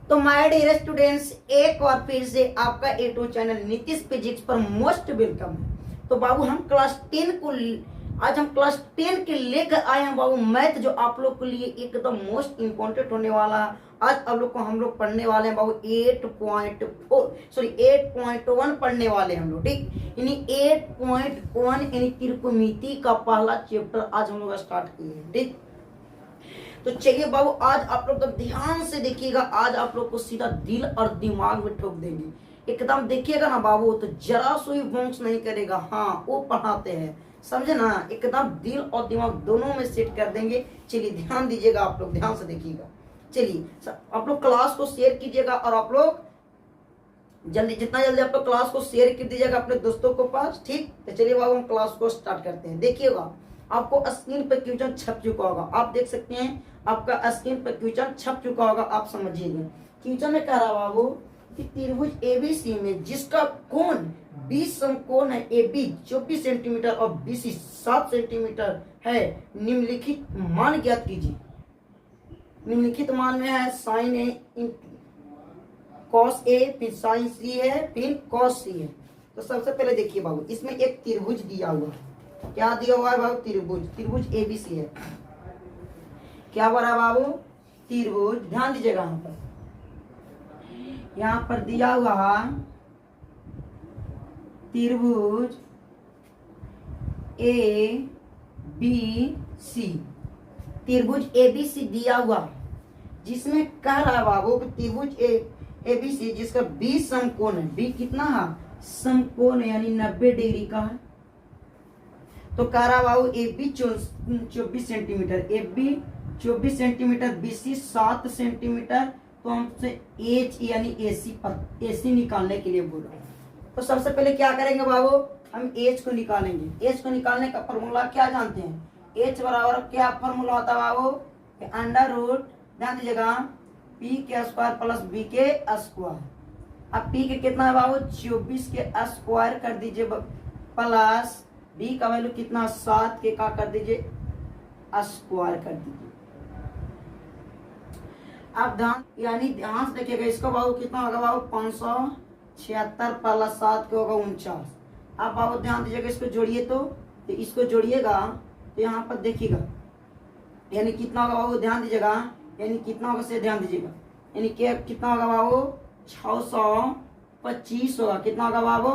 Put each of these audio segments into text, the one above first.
तो my dear students, एक बार फिर से आपका यूट्यूब चैनल नीतीश फिजिक्स पर मोस्ट वेलकम है। तो बाबू हम क्लास 10 को आज हम क्लास 10 के लेकर आए हैं बाबू मैथ, जो आप लोग के लिए एकदम मोस्ट इम्पोर्टेंट होने वाला है। आज हम लोग पढ़ने वाले हैं बाबू 8.1 पढ़ने वाले हैं हम लोग, ठीक। यानी 8.1 यानी त्रिकोणमिति का पहला चैप्टर आज हम लोग स्टार्ट किए हैं, ठीक। तो चलिए बाबू, आज आप लोग तो ध्यान से देखिएगा। आज आप लोग को सीधा दिल और दिमाग में ठोक देंगे, एकदम देखिएगा ना बाबू, तो जरा सो ही बॉन्स नहीं करेगा। हाँ, वो पढ़ाते हैं, समझे ना, एकदम दिल और दिमाग दोनों में सेट कर देंगे। चलिए ध्यान दीजिएगा, आप लोग ध्यान से देखिएगा। चलिए आप लोग क्लास को शेयर कीजिएगा और आप लोग जल्दी, जितना जल्दी आप लोग क्लास को शेयर कर दीजिएगा अपने दोस्तों को पास, ठीक। तो चलिए बाबू, हम क्लास को स्टार्ट करते हैं। देखिएगा, आपको स्क्रीन पर क्वेश्चन छप चुका होगा, आप देख सकते हैं आपका स्क्रीन पर क्वेश्चन छप चुका होगा। आप समझिएगा, क्वेश्चन में कह रहा बाबू कि त्रिभुज एबीसी में जिसका कोण 20 समकोण है, AB 24 सेंटीमीटर और BC 7 सेंटीमीटर है, निम्नलिखित मान ज्ञात कीजिए। निम्नलिखित मान में है साइन ए कॉस ए, फिर साइन सी है, फिर कॉस सी है। तो सबसे पहले देखिए बाबू, इसमें एक त्रिभुज दिया हुआ है। क्या दिया हुआ है बाबू? त्रिभुज एबीसी है। क्या बना बाबू? त्रिभुज। ध्यान दीजिएगा, यहाँ पर दिया हुआ है त्रिभुज ए बी सी। त्रिभुज एबीसी दिया हुआ, जिसमें कह रहा है बाबू कि त्रिभुज एबीसी जिसका 20 समकोण है। बी कितना है? समकोण है, यानी 90 डिग्री का है। तो कह रहा बाबू AB 24 centimetre, AB 24 centimetre, BC 7 centimetre. तो हमसे H यानी AC निकालने के लिए बोला। तो सबसे पहले क्या करेंगे बाबू, हम H को निकालेंगे। H को निकालने का फॉर्मूला क्या जानते हैं? H बराबर क्या फॉर्मूला होता है बाबू? अंडर रूट, ध्यान दीजिएगा, P के स्क्वायर प्लस B के स्क्वायर। अब P के कितना है बाबू? 24 के स्क्वायर कर दीजिए प्लस B का वैल्यू कितना? 7 के का कर दीजिए स्क्वायर कर दीजिए। अब ध्यान, यानी ध्यान से देखिएगा, इसका बाबू कितना होगा बाबू? 576 प्लस 7 के होगा 49। अब बाबू ध्यान दीजिएगा, इसको जोड़िए तो इसको जोड़िएगा तो यहाँ पर देखिएगा, यानी कितना होगा बाबू? ध्यान दीजिएगा, यानी कितना होगा से ध्यान दीजिएगा, यानी कितना होगा बाबू? 625 होगा। कितना होगा बाबू?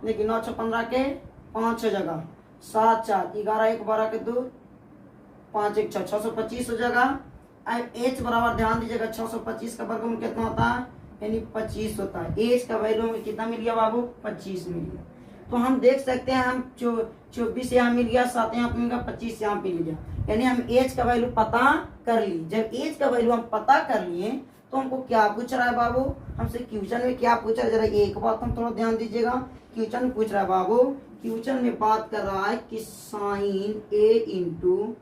देखिए 9 6 15 के 5 जगह 7 4 11 1 12 के 2 5 1 6 625 हो जाएगा। अब H बराबर ध्यान दीजिएगा, 625 का वर्गमूल कितना होता है? यानी 25 होता है। H का वैल्यू में कितना मिल गया बाबू? 25 मिल गया। तो हम देख सकते हैं, हम 24 यहाँ मिल गया, 7 यहाँ मिल गया, 25 यहाँ मिल गया। यानी हम H का वैल्यू पता कर ली। जब H का वैल्यू हम पता कर लिए तो हमको क्या पूछ रहा है बाबू? हमसे क्वेश्चन में क्या पूछ रहा है, जरा एक बात हम थोड़ा ध्यान दीजिएगा। क्वेश्चन में पूछ रहा है बाबू, क्वेश्चन में बात कर रहा है कि sine A into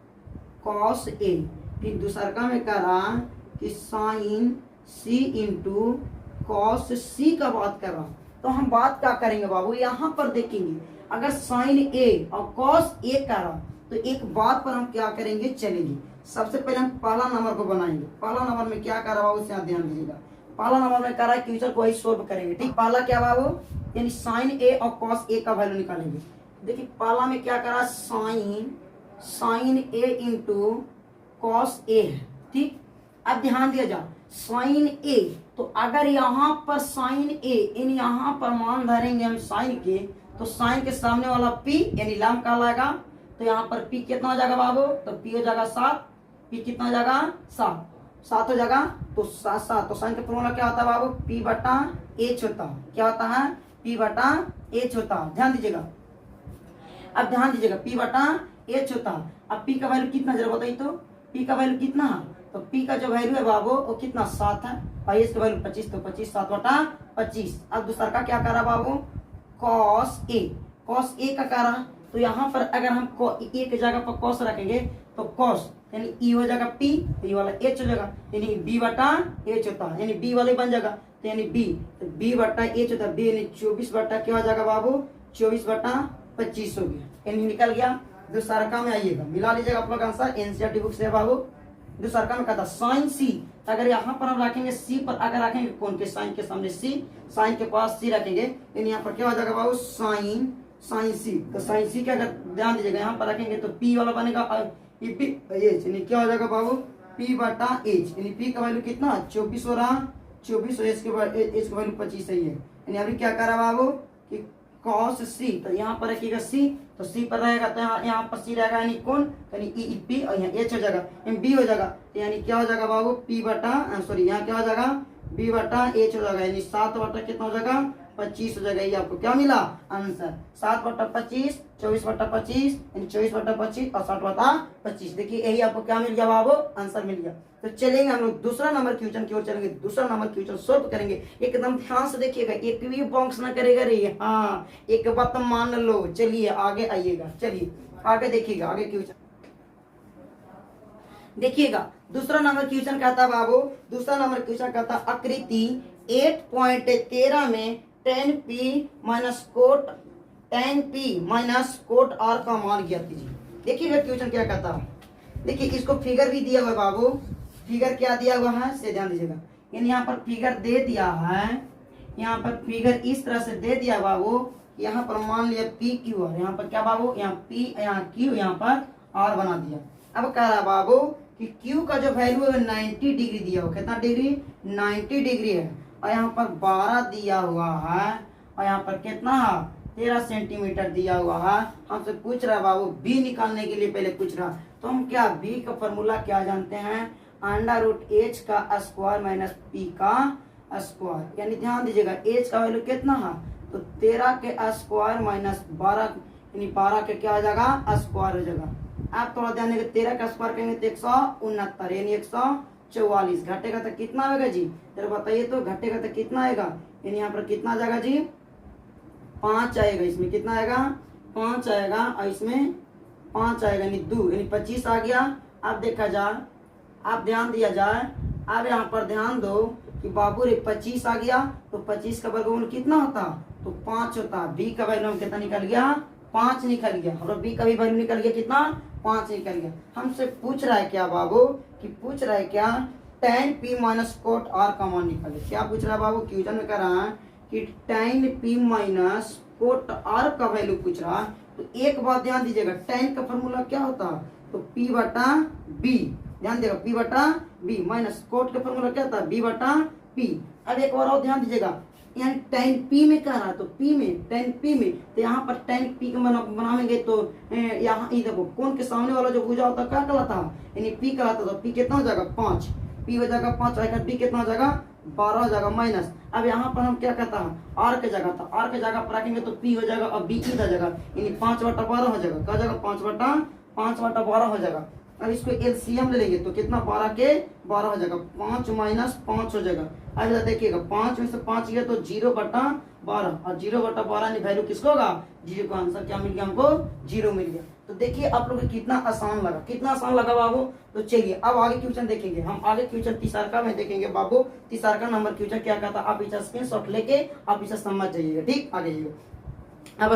cos A, फिर दूसरा का में कह रहा कि sine C into cos C का बात कर रहा। तो हम बात क्या करेंगे बाबू, यहाँ पर देखेंगे, अगर साइन A और कॉस A कर रहा तो एक बात पर हम क्या करेंगे, चलेंगे। सबसे पहले हम पहला नंबर को बनाएंगे। पहला नंबर में क्या कर रहा है उससे ध्यान दीजिएगा। पहला नंबर में कर रहा है क्वेश्चन को वही सोल्व करेंगे, ठीक। पहला क्या बाबू, यानी साइन A और कॉस A का वैल्यू निकालेंगे। देखिए पहला में क्या कर रहा है, sine A into cos A है, ठीक। अब ध्यान दिया जा, साइन A, तो अगर यहाँ पर साइन A इन यहाँ पर मान धरेंगे हम साइन के, तो साइन के सामने वाला P यानी लंब कहलाएगा। तो यहाँ पर P कितना हो जाएगा बाबू? तो P हो जाएगा 7। P कितना हो जाएगा? 7 हो जाएगा। तो 7 तो साइन का फॉर्मूला क्या होता है बाबू? P बटा H होता है। क्या होता है? P बटा H होता है। ध्यान दीजिएगा, अब ध्यान दीजिएगा, P बटा H होता है। अब P का वैल्यू कितना, जरा बताइए तो P का वैल्यू कितना है? तो P का जो वैल्यू है बाबू वो कितना? 7 है, और H का वैल्यू 25, तो 25 7 बटा 25। अब दूसरा का क्या कर रहा बाबू? कॉस A का कर रहा। तो यहाँ पर अगर हम A की जगह पर कॉस रखेंगे तो कॉस यानी E हो जाएगा P, तो ये वाला H हो जाएगा, यानी B बटा H होता है, यानी B वाले बन जाएगा। तो यानी B, तो B बटा H होता है, B यानी 24 बटा क्या हो जाएगा बाबू? 24 बटा 25 हो गया, यानी निकल गया। दूसरा काम में आइएगा, मिला लीजिएगा आप लोग आंसर एनसीईआरटी बुक से बाबू। दूसरा में कहता साइन सी। अगर यहाँ पर हम रखेंगे सी पर, अगर रखेंगे कौन के साइन के सामने सी, साइन के पास सी रखेंगे, यानी यहाँ पर क्या हो जाएगा बाबू साइन, साइन सी। तो साइन सी क्या, अगर ध्यान दीजिएगा यहाँ पर रखेंगे तो पी वाला बनेगा एच, यानी क्या हो जाएगा बाबू पी बटा एच, यानी पी का वैल्यू कितना 24 हो रहा, 24 और एच का वैल्यू 25 ही है। यानी अभी क्या कर रहा बाबू कि cos सी, तो यहाँ पर रखिएगा सी, तो सी पर रहेगा तो यहाँ पर सी रहेगा, यानी कौन, यानी ई पी, और यहाँ एच हो जाएगा, यानी बी हो जाएगा। तो यानी क्या हो जाएगा बाबू पी बटा सॉरी यहाँ क्या हो जाएगा बी बटा एच हो जाएगा, यानी 7 बटा कितना हो जाएगा 25 हो जाएगा। ये आपको क्या मिला आंसर 7 बटा 25, 24 बटा 25, यानी 24 बटा 25 और 60 बटा 25। देखिए यही आपको क्या मिल गया बाबू आंसर मिल गया। तो चलेंगे हम लोग दूसरा नंबर क्वेश्चन की ओर चलेंगे, दूसरा नंबर क्वेश्चन सोल्व करेंगे। एकदम ध्यान से देखिएगा, एक भी बॉक्स ना करेगा रे, हाँ एक बात मान लो। चलिए आगे आइएगा, चलिए आगे देखिएगा, आगे क्वेश्चन देखिएगा। दूसरा नंबर क्वेश्चन कहता है बाबू, दूसरा नंबर क्वेश्चन कहता आकृति 8.13 में tan p minus cot r का मान ज्ञात कीजिए। देखिएगा क्वेश्चन क्या कहता है, देखिए इसको फिगर भी दिया हुआ है बाबू, फिगर क्या दिया हुआ है से ध्यान दीजिएगा। यानी यहाँ पर फिगर दे दिया है, यहाँ पर फिगर इस तरह से दे दिया बाबू। यहाँ पर मान लिया पी क्यू आर, यहाँ पर क्या बाबू यहाँ पी यहाँ क्यू यहाँ पर आर बना दिया। अब कह रहा बाबू कि क्यू का जो वैल्यू है 90 डिग्री दिया हुआ, कितना डिग्री 90 डिग्री है, और यहाँ पर 12 दिया हुआ है, और यहाँ पर कितना 13 सेंटीमीटर दिया हुआ है। हमसे पूछ रहा है बाबू बी निकालने के लिए पहले पूछ रहा, तो हम क्या बी का फॉर्मूला क्या जानते हैं, √h का स्क्वायर माइनस पी का स्क्वायर। यानी ध्यान दीजिएगा h का वैल्यू कितना है, तो 13 के स्क्वायर माइनस 12, यानी 12 के क्या हो जाएगा स्क्वायर हो जाएगा। आप थोड़ा ध्यान देंगे, 13 का स्क्वायर करेंगे तो 169, यानी 144 घटेगा तो कितना आएगा जी, जरा बताइए तो घटेगा तो कितना आएगा, यानी यहाँ पर कितना आ जाएगा जी 5 आएगा, इसमें कितना आएगा 5 आएगा, और इसमें 5 आएगा, यानी 2, यानी 25 आ गया। अब देखा जाए, आप ध्यान दिया जाए, अब यहाँ पर ध्यान दो कि बाबू रे 25 आ गया, तो 25 का वर्गमूल कितना होता, तो 5 होता। बी का वैल्यू कितना निकल गया 5 निकल गया, और बी का भी वैल्यू निकल गया कितना 5 निकल गया। हमसे पूछ रहा है क्या बाबू कि पूछ रहा है क्या tan p minus cot r का मान निकाले। क्या पूछ रहा है बाबू, क्वेश्चन में कह रहा है कि tan p minus cot r का वैल्यू पूछ रहा है। तो एक बात ध्यान दीजिएगा, tan का फॉर्मूला क्या होता है, तो p बटा b, ध्यान देगा p बटा b, माइनस कोट का फॉर्मूला क्या होता है b बटा p। अब एक बार और ध्यान दीजिएगा, यहाँ tan p में कह रहा है, तो p में tan p में, तो यहाँ पर tan p का बनाएंगे तो यहाँ ये देखो कोण के सामने वाला जो भुजा होता है क्या कहलाता है, यानी p कहलाता, तो p कितना हो जाएगा 5, p हो जाएगा 5 आएगा, b कितना हो जाएगा 12 हो जाएगा माइनस। अब यहाँ पर हम क्या कहता है r के जगह, तो r के जगह पर रखेंगे तो p हो जाएगा और b इधर जाएगा, यानी 5 बटा 12 हो जाएगा, क्या हो जाएगा 5 बटा 12 हो जाएगा। अब इसको एलसीएम ले लेंगे तो कितना 12 के 12 हो जाएगा, 5 माइनस 5 हो जाएगा। अब देखिएगा 5 में से 5 गया तो 0 बटा 12, और 0 बटा 12 वैल्यू किसको होगा 0 का आंसर क्या मिल गया हमको 0 मिल गया। तो देखिए आप लोग कितना आसान लगा, कितना आसान लगा बाबू। तो चलिए अब आगे क्वेश्चन देखेंगे, हम आगे क्वेश्चन तीसरा में देखेंगे बाबू। तीसरा नंबर क्वेश्चन क्या कहता है, आप इसे स्क्रीनशॉट लेके आप इसे समझ जाइएगा, ठीक आगे जाइएगा। अब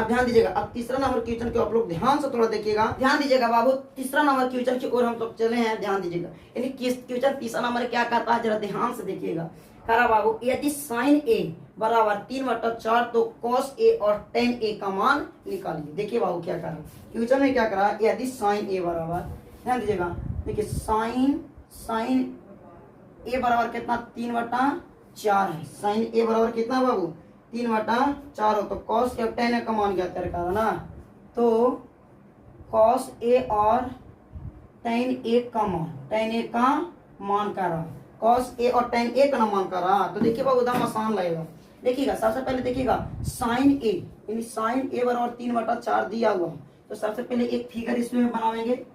ध्यान दीजिएगा, अब तीसरा नंबर क्वेश्चन को आप लोग ध्यान से थोड़ा देखिएगा, ध्यान दीजिएगा बाबू। तीसरा नंबर क्वेश्चन की ओर हम लोग चले हैं, ध्यान दीजिएगा। यानी क्वेश्चन तीसरा नंबर क्या कहता है जरा ध्यान से देखिएगा। करा बाबू यदि sin a बराबर 3/4 तो cos a और tan a का मान निकालिए। देखिए बाबू क्या करा क्वेश्चन में, क्या करा यदि sin a बराबर, ध्यान दीजिएगा, देखिए sin a बराबर कितना 3/4 है। sin a बराबर कितना बाबू 3/4 हो, तो cos a और tan a का मान ज्ञात करेगा ना, तो cos a और tan a का मान करा, cos a और tan a का मान करा। तो देखिए बाबू एकदम आसान लगेगा। देखिएगा सबसे पहले देखिएगा sin a, यानी sin a बराबर 3/4 दिया हुआ है, तो सबसे पहले एक फिगर इसमें बनाएंगे।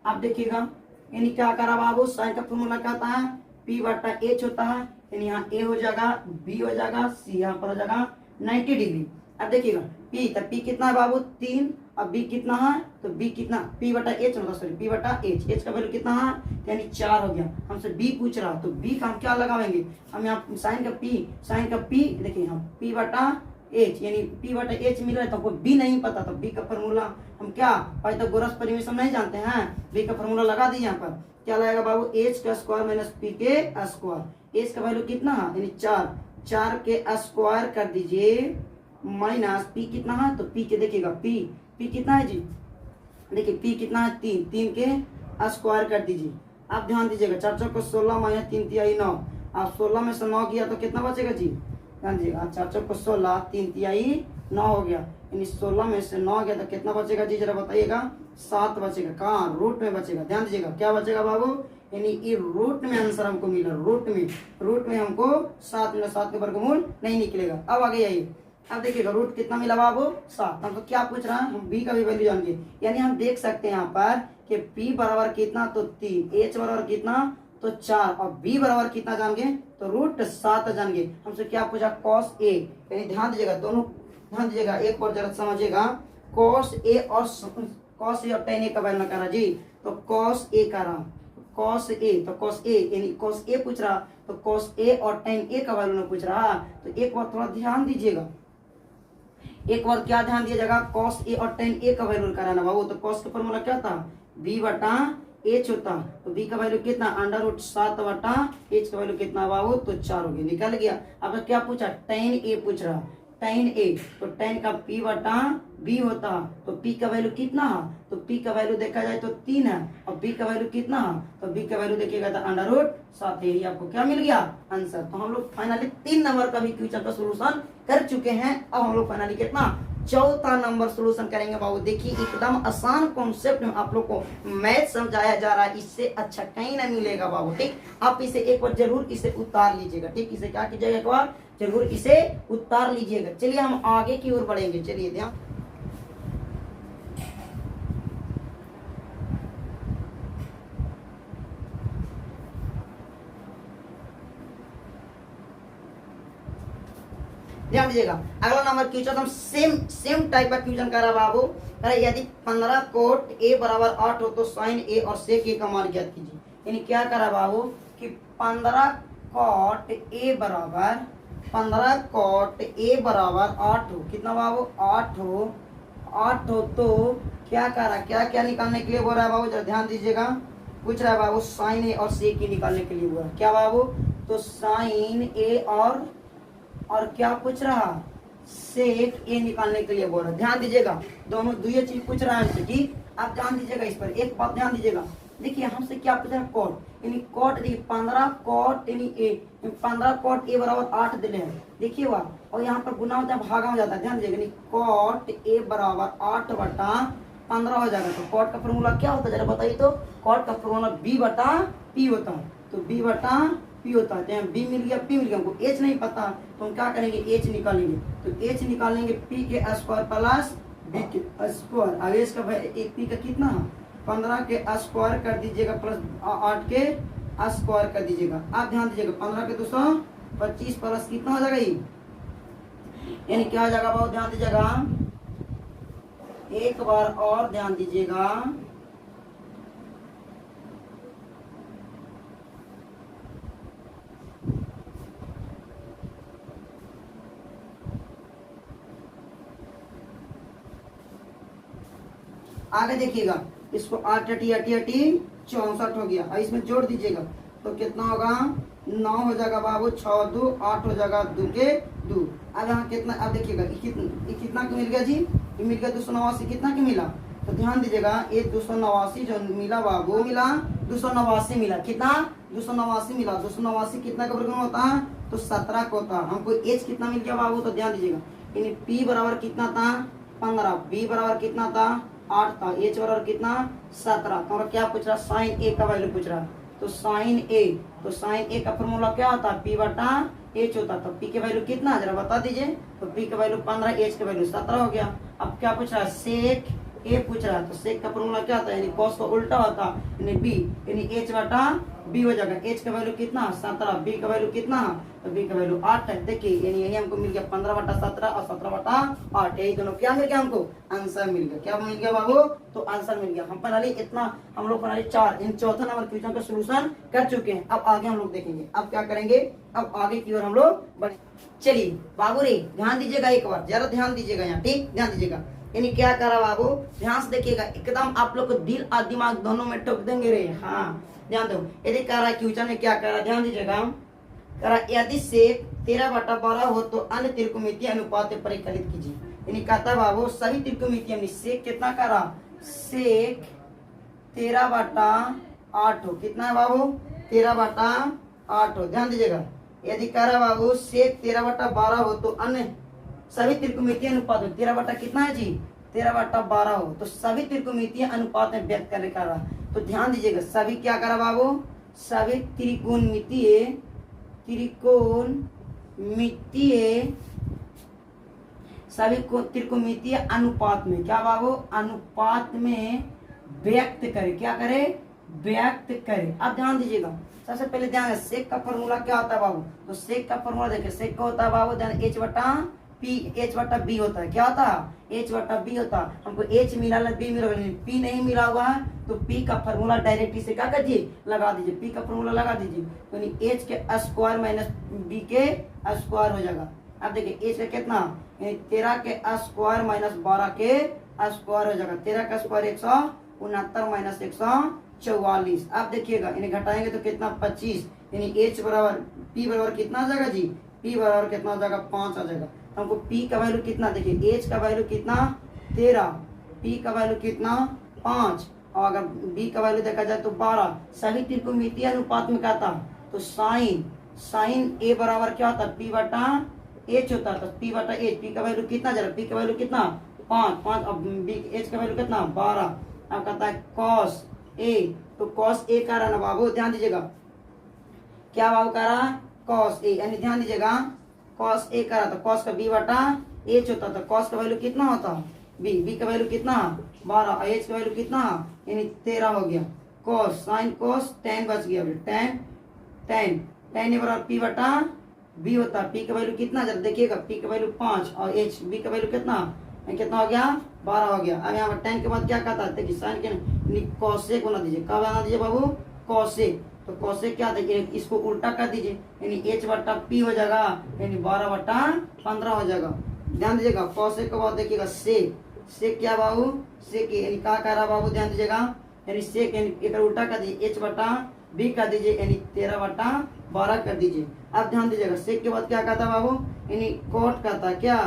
आप देखिएगा यानी क्या करा बाबू, sin का फॉर्मूला क्या होता है p/h होता है, यानी यहाँ a हो जाएगा, b हो जाएगा, c यहाँ पर हो जाएगा 90 डिग्री। अब देखिएगा p, तो p कितना है बाबू 3, अब b कितना है, तो b कितना p/h होगा, सॉरी p/h, h का वैल्यू कितना है यानी 4 हो गया। हमसे b पूछ रहा, तो b का हम क्या लगाएंगे, हम यहाँ sin का p, देखिए हम p/h एच, यानी पी बटा एच मिल रहा है, तो हमको बी नहीं पता, तो बी का फॉर्मूला हम क्या पाइथागोरस परिमेय हम नहीं जानते हैं, बी का फॉर्मूला लगा दिए यहाँ पर। क्या लगेगा बाबू, एच का स्क्वायर माइनस पी के स्क्वायर। एच का वैल्यू कितना है, यानी 4, 4 के स्क्वायर कर दीजिए माइनस पी कितना है, तो पी के देखिएगा पी कितना है जी, देखिए पी कितना है 3, 3 के स्क्वायर कर दीजिए। आप ध्यान दीजिएगा 4 4 को 16 माइनस 3 तिहाई 9, आप 16 में से 9 किया तो कितना बचेगा जी, ध्यान दीजिएगा 4 4 को 16, 3 तिहाई 9 हो गया, यानी 16 में से 9 गया तो कितना बचेगा जी, जरा बताइएगा, 7 बचेगा। कहाँ, रूट में बचेगा। ध्यान दीजिएगा क्या बचेगा बाबू, यानी ये रूट में आंसर हमको मिला, रूट में हमको 7 मिला, 7 के वर्गमूल नहीं निकलेगा। अब आगे आइए, अब देखिएगा रूट कितना मिला बाबू, 7। हमको क्या पूछ रहा है, हम बी का भी वैल्यू जानेंगे, यानी हम देख सकते हैं यहाँ पर कि p बराबर कितना, तो 3, h बराबर कितना, तो 4, और b बराबर कितना जानेंगे, तो √7 जानेंगे। हमसे क्या पूछा, cos a, यानी ध्यान दीजिएगा दोनों, ध्यान दीजिएगा एक और जरा समझिएगा, cos a और tan a का वैल्यू करा जी, तो cos a करा, cos a, तो cos a यानी cos a पूछ रहा, तो cos a और tan a का वैल्यू पूछ रहा। तो एक बार थोड़ा ध्यान दीजिएगा, एक बार क्या ध्यान दिया जाएगा, cos a और tan a का वैल्यू कराना बाबू। तो cos का फॉर्मूला क्या था, b बटा h होता, तो b का वैल्यू कितना, √7 बटा h का वैल्यू कितना बाबू, तो 4 हो गया, निकल गया। अब क्या पूछा, tan a पूछ रहा, tan a, तो tan का p बटा b होता, तो p का वैल्यू कितना है, तो p का वैल्यू देखा जाए तो 3 है, और b का वैल्यू कितना है, तो b का वैल्यू देखिएगा तो √7, यही आपको क्या मिल गया आंसर। तो हम लोग फाइनली 3 नंबर का भी क्वेश्चन का सोल्यूशन कर चुके हैं। अब हम लोग फाइनली कितना, चौथा नंबर सोल्यूशन करेंगे बाबू। देखिए एकदम आसान कॉन्सेप्ट में आप लोग को मैथ समझाया जा रहा है, इससे अच्छा कहीं ना मिलेगा बाबू। ठीक, आप इसे एक बार जरूर इसे उतार लीजिएगा। ठीक, इसे क्या कीजिएगा, एक बार जरूर इसे उतार लीजिएगा। चलिए हम आगे की ओर बढ़ेंगे। चलिए ध्यान, ध्यान दीजिएगा। अगला नंबर क्वेश्चन हम सेम टाइप का क्वेश्चन कर रहा बाबू। यदि 15 कोट a बराबर 8 हो तो साइन a और सेक a का मान ज्ञात कीजिए। यानी क्या करा बाबू कि 15 कोट a बराबर 8 हो, कितना बाबू 8 हो तो क्या करा, क्या निकालने के लिए बोल रहा है बाबू, जरा ध्यान दीजिएगा। पूछ रहा है बाबू साइन a और सेक a निकालने के लिए बोल रहा है। क्या बाबू, तो साइन a और क्या पूछ रहा, सेक ए निकालने के लिए बोल रहा है। ध्यान दीजिएगा, दोनों दुई चीज पूछ रहा है हमसे। ठीक, आप ध्यान दीजिएगा इस पर, एक बात ध्यान दीजिएगा। देखिए हमसे क्या पूछ रहा है, कोट, यानी कोट देखिए 15 कोट यानी ए, 15 कोट ए बराबर 8 दिले हैं, देखिए वह, और यहाँ पर गुना होता है, भागा हो जाता है। ध्यान दीजिएगा, कोट ए बराबर 8 बटा 15 हो जाएगा। तो कोट का फॉर्मूला क्या होता है जरा बताइए, तो कोट का फॉर्मूला बी बटा पी होता है, तो बी बटा पी होता है। तो बी मिल गया, पी मिल गया, हमको एच नहीं पता, तो हम क्या करेंगे, एच निकालेंगे। तो एच निकालेंगे पी के स्क्वायर प्लस बी के स्क्वायर। आगे इसका पी का कितना है, 15 के स्क्वायर कर दीजिएगा प्लस 8 के स्क्वायर कर दीजिएगा। आप ध्यान दीजिएगा 15 के 225 प्लस कितना हो जाएगा ये, यानी क्या हो जाएगा बहुत ध्यान दीजिएगा, एक बार और ध्यान दीजिएगा। आगे देखिएगा, इसको 8 × 8 = 64 हो गया, और इसमें जोड़ दीजिएगा तो कितना होगा, 9 हो जाएगा बाबू, 6 2 8 हो जाएगा, 2 के 2। अब यहाँ कितना, अब देखिएगा कितना मिल गया जी, ये मिल गया 289, कितना के मिला, तो ध्यान दीजिएगा ये 289 जो मिला बाबू, मिला 289 मिला, कितना 289 मिला। 289 कितना का वर्गमूल होता है, तो 17 का होता है। हमको एच कितना मिल गया बाबू, तो ध्यान दीजिएगा, यानी पी बराबर कितना था 15, बी बराबर कितना था 8 था, एच बराबर कितना 17। तो क्या पूछ रहा, साइन ए का वैल्यू पूछ रहा, तो साइन ए का फॉर्मूला क्या होता है, पी बटा एच होता। तो पी के वैल्यू कितना जरा बता दीजिए, तो पी का वैल्यू 15, एच का वैल्यू 17 हो गया। अब क्या पूछ रहा है, सेक ए पूछ रहा है, तो सेक का फॉर्मूला क्या होता है, यानी कॉस का उल्टा होता है, यानी बी, यानी एच बटा बी हो जाएगा। एच का वैल्यू कितना 17, बी का वैल्यू कितना, तो बी का वैल्यू 8 है। देखिए यानी यही हमको मिल गया 15/17 और 17/8, यही दोनों क्या मिल गया हमको, आंसर मिल गया। क्या मिल गया बाबू, तो आंसर मिल गया। हम प्रणाली इतना, हम लोग प्रणाली 4 इन चौथा नंबर क्वेश्चन का सोल्यूशन कर चुके हैं। अब आगे हम लोग देखेंगे, अब क्या करेंगे, अब आगे की ओर हम लोग बढ़े। चलिए बाबू रे ध्यान दीजिएगा, एक बार जरा ध्यान दीजिएगा यहाँ, ठीक ध्यान दीजिएगा। यानी क्या करा बाबू, ध्यान से देखिएगा, एकदम आप लोग को दिल और दिमाग दोनों में ठोक देंगे रे। हाँ ध्यान दो, यदि कह रहा क्वेश्चन में क्या करा, ध्यान दीजिएगा। करा यदि सेक 13/12 हो तो अन्य त्रिकोणमितीय अनुपात परिकलित कीजिए। यानी कहता बाबू सभी त्रिकोणमितीय में सेक कितना करा, सेक 13/8 हो, कितना है बाबू 13/8 हो। ध्यान दीजिएगा, यदि कह रहा बाबू सेक 13/12 हो तो अन्य सभी त्रिकोणमितीय अनुपात में 13 कितना है जी 13/12 हो तो सभी त्रिकोणमितीय अनुपात में व्यक्त करने का रहा। तो ध्यान दीजिएगा, सभी क्या करा बाबू, सभी त्रिकोणमितीय सभी त्रिकोणमितीय अनुपात में क्या बाबू, अनुपात में व्यक्त करे, क्या करे, व्यक्त करे। अब ध्यान दीजिएगा, सबसे पहले ध्यान, सेक का फॉर्मूला क्या होता है बाबू, तो सेक का फॉर्मूला देखिए, सेक का होता है बाबू ध्यान H/B होता है। क्या होता है, H/B होता है। हमको H मिला B मिला, P नहीं मिला हुआ है तो P का फॉर्मूला डायरेक्ट इसे क्या कीजिए, लगा दीजिए, P का फॉर्मूला लगा दीजिए। तो H के स्क्वायर माइनस B के स्क्वायर हो जाएगा। अब देखिए H का कितना, 13 के स्क्वायर माइनस 12 के स्क्वायर हो जाएगा। 13 का स्क्वायर 169 माइनस 144। अब देखिएगा इन्हें घटाएंगे तो कितना 25, यानी H बराबर P बराबर कितना आ जाएगा जी, P बराबर कितना हो जाएगा 5 आ जाएगा। हमको P का वैल्यू कितना, देखिए H का वैल्यू कितना 13, P का वैल्यू कितना 5, और अगर B का वैल्यू देखा जाए तो 12। सभी त्रिकोणमितीय अनुपात में क्या था, तो साइन A बराबर क्या होता है, P/H होता है। तो P/H, P का वैल्यू कितना जा रहा है, P का वैल्यू कितना 5, अब H का वैल्यू कितना 12। अब कहता है cos A, तो cos A का रहा ना बाबू, ध्यान दीजिएगा, क्या बाबू का रहा, cos A, यानी ध्यान दीजिएगा cos A का रहा था, cos का B/H होता था। cos का वैल्यू कितना होता, B का वैल्यू कितना 12, और H का वैल्यू कितना यानी 13 हो गया। cos sin cos tan बच गया, tan A बराबर P/B होता है। P का वैल्यू कितना जरा देखिएगा, P का वैल्यू 5 और B का वैल्यू कितना हो गया 12 हो गया। अब यहाँ पर tan के बाद क्या कहता है, देखिए sin के cosec बना दीजिए, क्या बना दीजिए बाबू, cosec। तो cosec क्या था, इसको उल्टा कर दीजिए, यानी H/P हो जाएगा, यानी 12/15 हो जाएगा। ध्यान दीजिएगा, cosec के बाद देखिएगा sec क्या बाबू, sec यानी क्या कह रहा बाबू, ध्यान दीजिएगा, यानी sec यानी एक उल्टा कर दीजिए, H/B कर दीजिए, यानी 13/12 कर दीजिए। अब ध्यान दीजिएगा, sec के बाद क्या कहता बाबू, यानी cot कहता है, क्या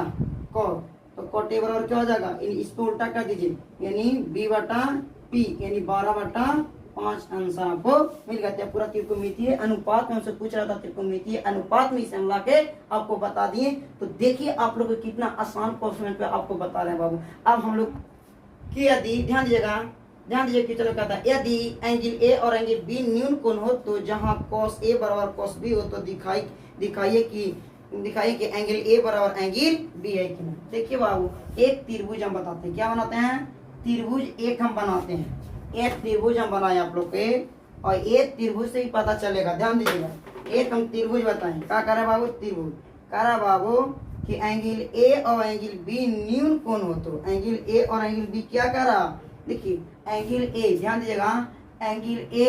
cot, तो cot A बराबर क्या हो जाएगा, यानी इसको उल्टा कर दीजिए, यानी B/P यानी 12/5 आंसर आपको मिल गया। पूरा त्रिकोणमितीय अनुपात में हमसे पूछ रहा था, त्रिकोणमितीय अनुपात में इसे हम लाके आपको बता दिए। तो देखिए आप लोग कितना आसान क्वेश्चन पे आपको बता रहे हैं बाबू। अब हम लोग कि यदि ध्यान दीजिए कि चलो कहता है, यदि एंगल A और एंगल B न्यून कोण हो तो जहां cos A बराबर cos B हो तो दिखाइए कि एंगल A बराबर एंगल B है कि नहीं। देखिए बाबू, एक त्रिभुज हम बताते हैं, क्या बनाते हैं, त्रिभुज एक हम बनाते हैं, एक त्रिभुज हम बनाए आप लोग के, और एक त्रिभुज से ही पता चलेगा। ध्यान दीजिएगा, एक हम त्रिभुज बताएं, क्या कर रहा बाबू, त्रिभुज कह रहा बाबू कि एंगल A और एंगल B न्यून कोण हो तो एंगल A और एंगल B क्या कर रहा, देखिए एंगल A, ध्यान दीजिएगा, एंगल A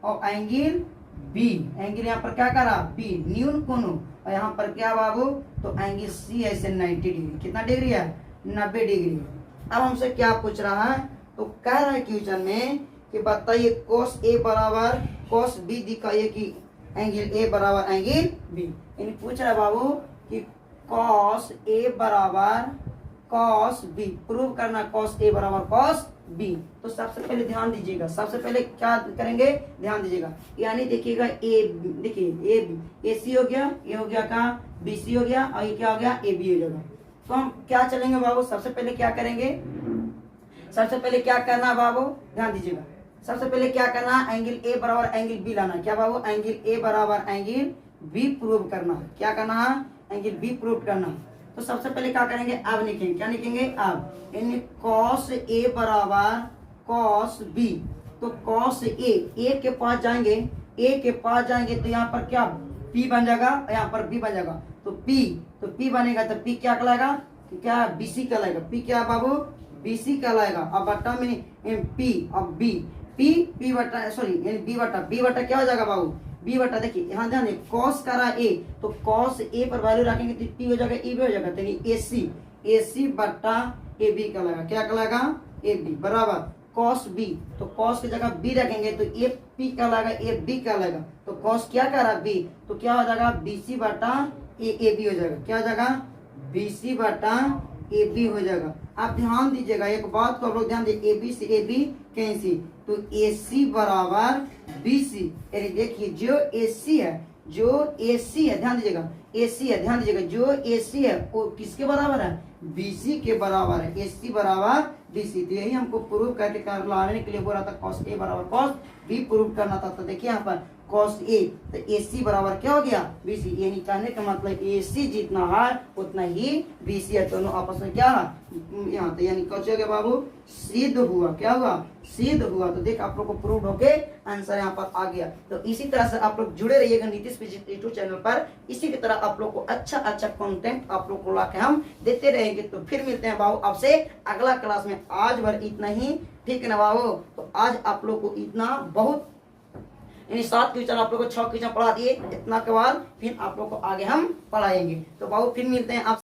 और एंगल B, एंगल यहाँ पर क्या कर रहा B न्यून कोण हो, और यहाँ पर क्या बाबू, तो एंगल C ऐसे 90 डिग्री, कितना डिग्री है 90 डिग्री। अब हमसे क्या पूछ रहा है, तो कह रहा है क्वेश्चन में कि बताइए cos A बराबर cos B, दिखाइए कि एंगल A बराबर एंगल B। यानी पूछ रहा है बाबू कि cos A बराबर cos B, प्रूव करना cos A बराबर cos B। तो सबसे पहले ध्यान दीजिएगा, सबसे पहले क्या करेंगे, ध्यान दीजिएगा, यानी देखिएगा देखिए AC हो गया, ये हो गया का BC हो गया, और ये क्या हो गया AB हो जाएगा। तो हम क्या चलेंगे बाबू, सबसे पहले क्या करेंगे, सबसे पहले क्या करना बाबू, ध्यान दीजिएगा, सबसे पहले क्या करना, एंगल A बराबर एंगल B लाना, क्या बाबू, एंगल A बराबर एंगल B प्रूव करना, क्या करना है, एंगल B प्रूव करना। तो सबसे पहले क्या करेंगे, अब लिखेंगे, क्या लिखेंगे, अब यानी cos A बराबर cos B, तो cos A के पास जाएंगे, ए के पास जाएंगे तो यहाँ पर क्या P बन जाएगा, यहाँ पर B बन जाएगा। तो P बनेगा तो P क्या कहलाएगा, क्या BC कहलाएगा। P क्या है बाबू, BC कहलाएगा। अब बट्टा में P, अब P बट्टा सॉरी B बट्टा क्या हो जाएगा बाबू, B बट्टा। देखिए यहाँ ध्यान दें, cos करा A, तो cos A पर वैल्यू रखेंगे तो P हो जाएगा, E भी हो जाएगा। तो AC बट्टा AB कहलाएगा, क्या कहलाएगा, AB बराबर cos B, तो cos की जगह B रखेंगे तो AP कहलाएगा, AB कहलाएगा। तो cos क्या कह रहा है B, तो क्या हो जाएगा BC बट्टा AB हो जाएगा, क्या हो जाएगा BC बट्टा AB हो जाएगा। आप ध्यान दीजिएगा एक बात को, आप लोग ध्यान दीजिए, AB से AB कैंसिल, तो AC बराबर BC। यानी देखिए जो AC है ध्यान दीजिएगा, AC है ध्यान दीजिएगा, जो AC है वो किसके बराबर है, BC के बराबर है। AC बराबर BC, तो यही हमको प्रूव करके लाने के लिए बोला था cos A बराबर cos B प्रूव करना था। तो देखिए यहाँ पर cos A, तो AC बराबर क्या हो गया BC। यानी कहने का मतलब AC जितना है उतना ही BC है, दोनों आपस में क्या है यहाँ। तो यानी क्या हो गया बाबू, सिद्ध हुआ, क्या हुआ, सिद्ध हुआ। तो देख आप लोग को प्रूव होके आंसर यहाँ पर आ गया। तो इसी तरह से आप लोग जुड़े रहिएगा नीतीश फिजिक्स यूट्यूब चैनल पर। इसी की तरह आप लोग को अच्छा कंटेंट आप लोग को लाके हम देते रहेंगे। तो फिर मिलते हैं बाबू आपसे अगला क्लास में। आज भर इतना ही, ठीक है ना बाबू। तो आज आप लोग को इतना बहुत, यानी 7 क्वेश्चन आप लोग को 6 क्वेश्चन पढ़ा दिए, इतना के बाद फिर आप लोग को आगे हम पढ़ाएंगे। तो बाबू फिर मिलते हैं आप